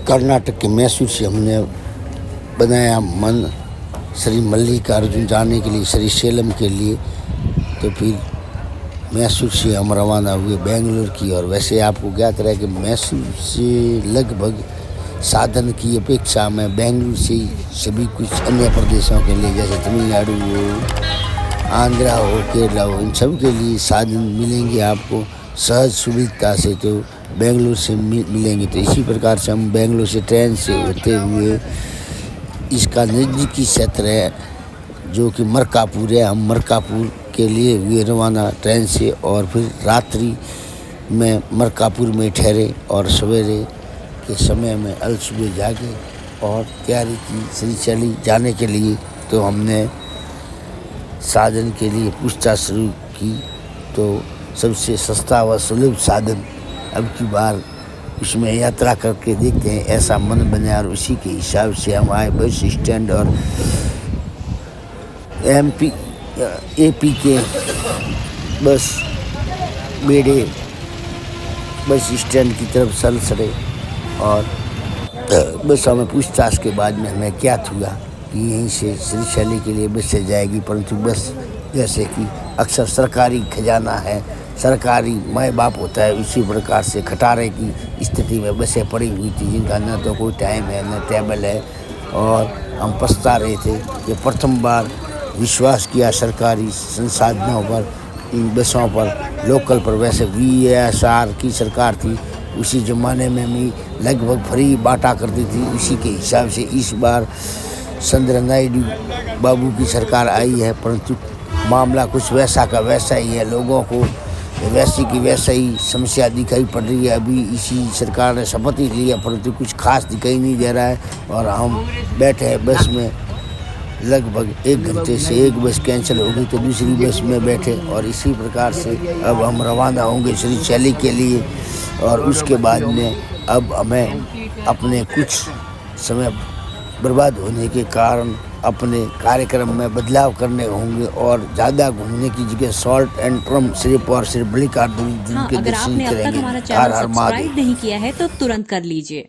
कर्नाटक के मैसूर से हमने बनाया मन श्री मल्लिकार्जुन जाने के लिए, श्री सेलम के लिए। तो फिर मैसूर से हम रवाना हुए बेंगलोर की ओर। वैसे आपको ज्ञात रहे कि मैसूर से लगभग साधन की अपेक्षा में बेंगलुरु से ही सभी कुछ अन्य प्रदेशों के लिए, जैसे तमिलनाडु हो, आंध्रा हो, केरला हो, इन सब के लिए साधन मिलेंगे आपको सहज सुविधा से, तो बेंगलुरु से मिलेंगे। तो इसी प्रकार से हम बेंगलुरु से ट्रेन से होते हुए इसका नज़दीकी क्षेत्र है जो कि मरकापुर है, हम मरकापुर के लिए हुए रवाना ट्रेन से। और फिर रात्रि में मरकापुर में ठहरे और सवेरे के समय में अल सुबह जागे और तैयारी की श्रीशैली जाने के लिए। तो हमने साधन के लिए पूछताछ शुरू की, तो सबसे सस्ता व सुलभ साधन अब की बार उसमें यात्रा करके देखते हैं, ऐसा मन बने। और उसी के हिसाब से हम आए बस स्टैंड और एपी के बस बेड़े बस स्टैंड की तरफ चल सके। और बस हमें पूछताछ के बाद में हमें ज्ञात हुआ कि यहीं से श्रीशैली के लिए बस से जाएगी, परंतु बस जैसे कि अक्सर सरकारी खजाना है, सरकारी माँ बाप होता है, उसी प्रकार से खटारे की स्थिति में बसें पड़ी हुई थी जिनका न तो कोई टाइम है न टेबल है। और हम पछता रहे थे कि प्रथम बार विश्वास किया सरकारी संसाधनों पर, इन बसों पर, लोकल पर। वैसे VSR की सरकार थी, उसी ज़माने में भी लगभग फ्री बांटा करती थी। उसी के हिसाब से इस बार चंद्र नायडू बाबू की सरकार आई है, परंतु मामला कुछ वैसा का वैसा ही है। लोगों को वैसी की वैसा ही समस्या दिखाई पड़ रही है। अभी इसी सरकार ने शपथ ही लिया, परंतु कुछ खास दिखाई नहीं दे रहा है। और हम बैठे हैं बस में, लगभग 1 घंटे से एक बस कैंसिल हो गई तो दूसरी बस में बैठे। और इसी प्रकार से अब हम रवाना होंगे श्रीशैली के लिए। और उसके बाद में अब हमें अपने कुछ समय बर्बाद होने के कारण अपने कार्यक्रम में बदलाव करने होंगे और ज़्यादा घूमने की जगह सॉल्ट एंड ट्रम सिर्फ और सिर्फ मल्लिकार्जुन के दर्शन करेंगे। अगर आपने अब तक हमारा चैनल सब्सक्राइब नहीं किया है तो तुरंत कर लीजिए।